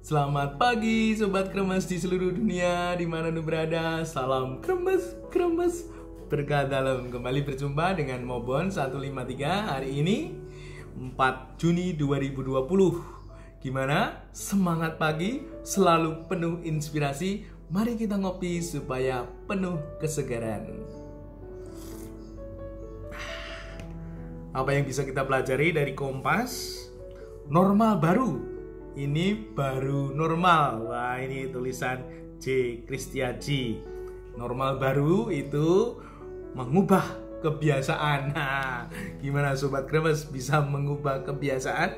Selamat pagi Sobat Kremes di seluruh dunia dimana Anda berada. Salam kremes berkah dalam. Kembali berjumpa dengan Mobon 153 hari ini 4 Juni 2020. Gimana? Semangat pagi, selalu penuh inspirasi. Mari kita ngopi supaya penuh kesegaran. Apa yang bisa kita pelajari dari Kompas? Normal baru. Ini baru normal. Wah, ini tulisan J. Kristiaji. Normal baru itu mengubah kebiasaan. Nah, gimana Sobat Kremes bisa mengubah kebiasaan?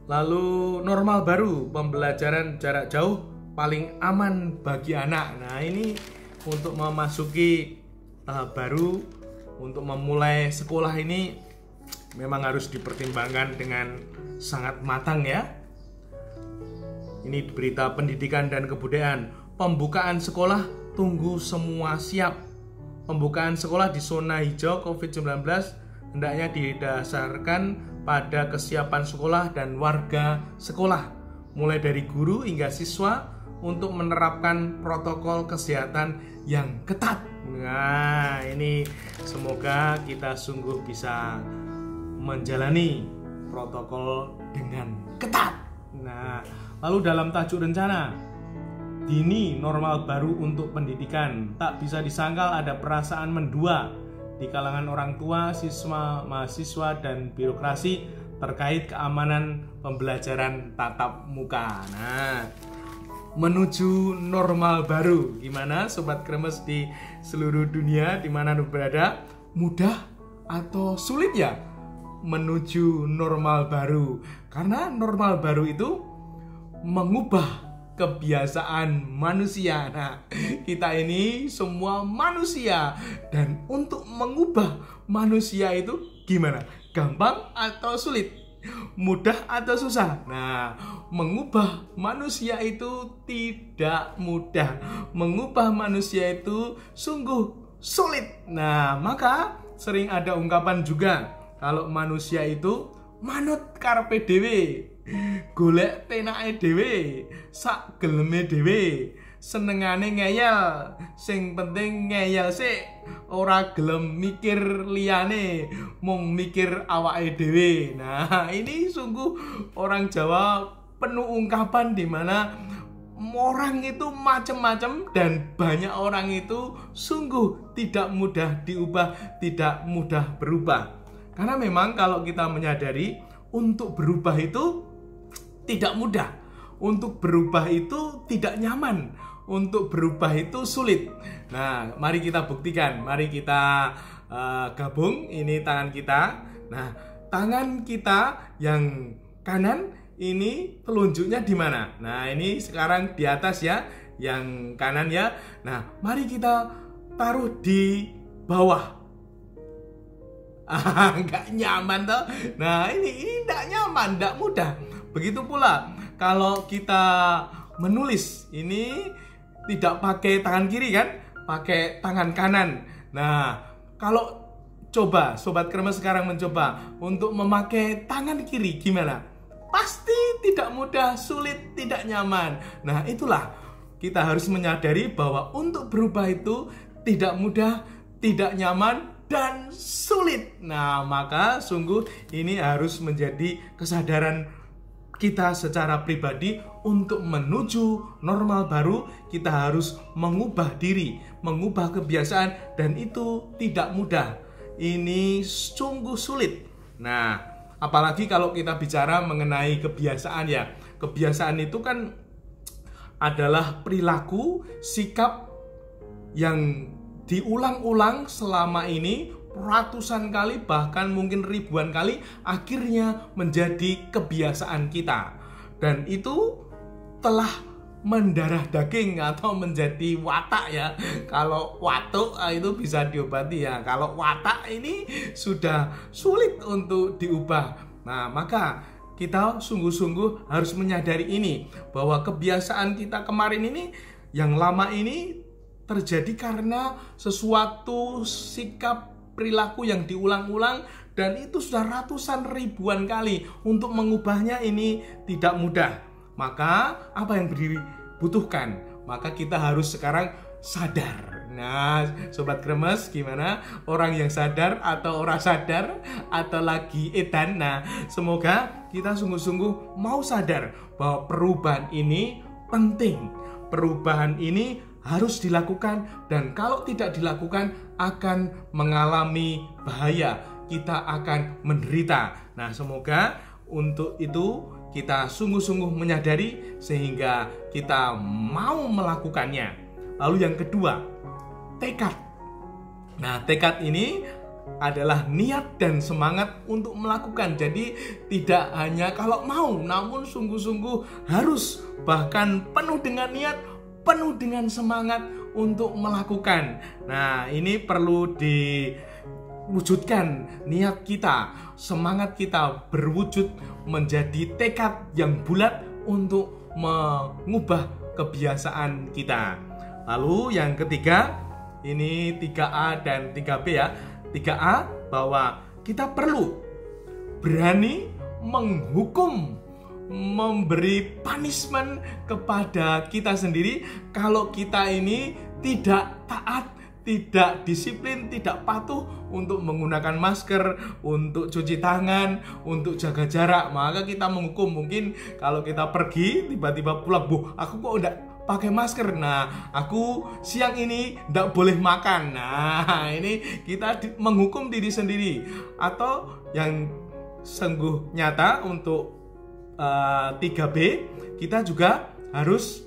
Lalu normal baru, pembelajaran jarak jauh paling aman bagi anak. Nah, ini untuk memasuki tahap baru, untuk memulai sekolah ini memang harus dipertimbangkan dengan sangat matang ya. Ini berita pendidikan dan kebudayaan. Pembukaan sekolah tunggu semua siap. Pembukaan sekolah di zona hijau COVID-19 hendaknya didasarkan pada kesiapan sekolah dan warga sekolah, mulai dari guru hingga siswa untuk menerapkan protokol kesehatan yang ketat. Nah, ini semoga kita sungguh bisa menjalani protokol dengan ketat. Nah, lalu dalam tajuk rencana dini normal baru untuk pendidikan, tak bisa disangkal ada perasaan mendua di kalangan orang tua, siswa, mahasiswa, dan birokrasi terkait keamanan pembelajaran tatap muka. Nah, menuju normal baru, gimana Sobat Kremes di seluruh dunia dimana Anda berada? Mudah atau sulit ya menuju normal baru? Karena normal baru itu mengubah kebiasaan manusia. Nah, kita ini semua manusia, dan untuk mengubah manusia itu gimana? Gampang atau sulit? Mudah atau susah? Nah, mengubah manusia itu tidak mudah. Mengubah manusia itu sungguh sulit. Nah, maka sering ada ungkapan juga kalau manusia itu manut karpe dhewe, golek penake dhewe, sak geleme dhewe, senengane ngeyel, sing penting ngeyel sik, ora gelem mikir liyane, mung mikir awake dhewe. Nah, ini sungguh orang Jawa penuh ungkapan di mana orang itu macam-macam dan banyak orang itu sungguh tidak mudah diubah, tidak mudah berubah. Karena memang kalau kita menyadari untuk berubah itu tidak mudah, untuk berubah itu tidak nyaman, untuk berubah itu sulit. Nah, mari kita buktikan, mari kita gabung ini tangan kita. Nah, tangan kita yang kanan ini telunjuknya di mana? Nah, ini sekarang di atas ya, yang kanan ya. Nah, mari kita taruh di bawah. Nggak nyaman toh. Nah, ini nggak nyaman, nggak mudah. Begitu pula kalau kita menulis, ini tidak pakai tangan kiri kan, pakai tangan kanan. Nah, kalau coba Sobat Kremes sekarang mencoba untuk memakai tangan kiri, gimana? Pasti tidak mudah, sulit, tidak nyaman. Nah, itulah kita harus menyadari bahwa untuk berubah itu tidak mudah, tidak nyaman, dan sulit. Nah, maka sungguh ini harus menjadi kesadaran kita secara pribadi. Untuk menuju normal baru, kita harus mengubah diri, mengubah kebiasaan, dan itu tidak mudah. Ini sungguh sulit. Nah, apalagi kalau kita bicara mengenai kebiasaan ya. Kebiasaan itu kan adalah perilaku, sikap yang diulang-ulang selama ini ratusan kali, bahkan mungkin ribuan kali, akhirnya menjadi kebiasaan kita. Dan itu telah mendarah daging atau menjadi watak ya. Kalau watuk itu bisa diobati ya. Kalau watak ini sudah sulit untuk diubah. Nah, maka kita sungguh-sungguh harus menyadari ini, bahwa kebiasaan kita kemarin ini, yang lama ini, terjadi karena sesuatu sikap perilaku yang diulang-ulang, dan itu sudah ratusan ribuan kali. Untuk mengubahnya ini tidak mudah. maka apa yang dibutuhkan? Maka kita harus sekarang sadar. Nah, Sobat Kremes, gimana? Orang yang sadar atau orang sadar atau lagi edan? Nah, semoga kita sungguh-sungguh mau sadar bahwa perubahan ini penting. Perubahan ini harus dilakukan, dan kalau tidak dilakukan akan mengalami bahaya. Kita akan menderita. Nah, semoga untuk itu kita sungguh-sungguh menyadari sehingga kita mau melakukannya. Lalu yang kedua, tekad. Nah, tekad ini adalah niat dan semangat untuk melakukan. Jadi tidak hanya kalau mau, namun sungguh-sungguh harus, bahkan penuh dengan niat, penuh dengan semangat untuk melakukan. Nah, ini perlu diwujudkan niat kita, semangat kita berwujud menjadi tekad yang bulat untuk mengubah kebiasaan kita. Lalu yang ketiga, ini 3A dan 3B ya. 3A, bahwa kita perlu berani menghukum, memberi punishment kepada kita sendiri kalau kita ini tidak taat, tidak disiplin, tidak patuh untuk menggunakan masker, untuk cuci tangan, untuk jaga jarak. Maka kita menghukum. Mungkin kalau kita pergi tiba-tiba pulang, aku kok udah pakai masker. Nah, aku siang ini tidak boleh makan. Nah, ini kita menghukum diri sendiri. Atau yang sungguh nyata untuk 3B, kita juga harus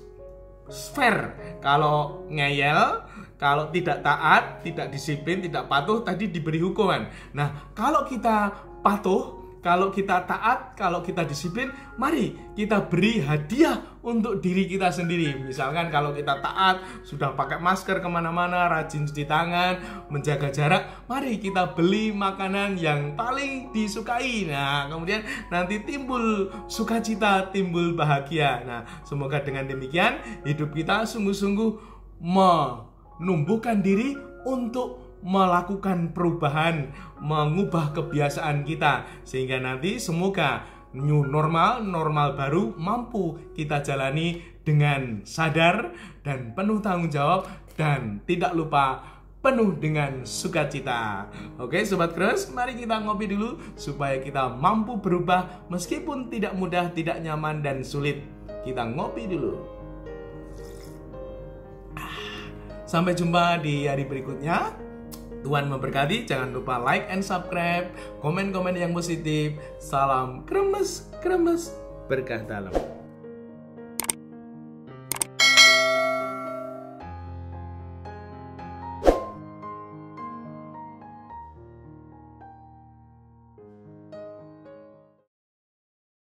fair. Kalau ngeyel, kalau tidak taat, tidak disiplin, tidak patuh, tadi diberi hukuman. Nah, kalau kita patuh, kalau kita taat, kalau kita disiplin, mari kita beri hadiah untuk diri kita sendiri. Misalkan kalau kita taat, sudah pakai masker kemana-mana, rajin cuci tangan, menjaga jarak, mari kita beli makanan yang paling disukai. Nah, kemudian nanti timbul sukacita, timbul bahagia. Nah, semoga dengan demikian hidup kita sungguh-sungguh menumbuhkan diri untuk melakukan perubahan, mengubah kebiasaan kita, sehingga nanti semoga new normal, normal baru mampu kita jalani dengan sadar dan penuh tanggung jawab, dan tidak lupa penuh dengan sukacita. Oke Sobat Kremes, mari kita ngopi dulu supaya kita mampu berubah meskipun tidak mudah, tidak nyaman dan sulit. Kita ngopi dulu. Sampai jumpa di hari berikutnya. Tuhan memberkati. Jangan lupa like and subscribe, komen-komen yang positif. Salam kremes, kremes, berkah dalam.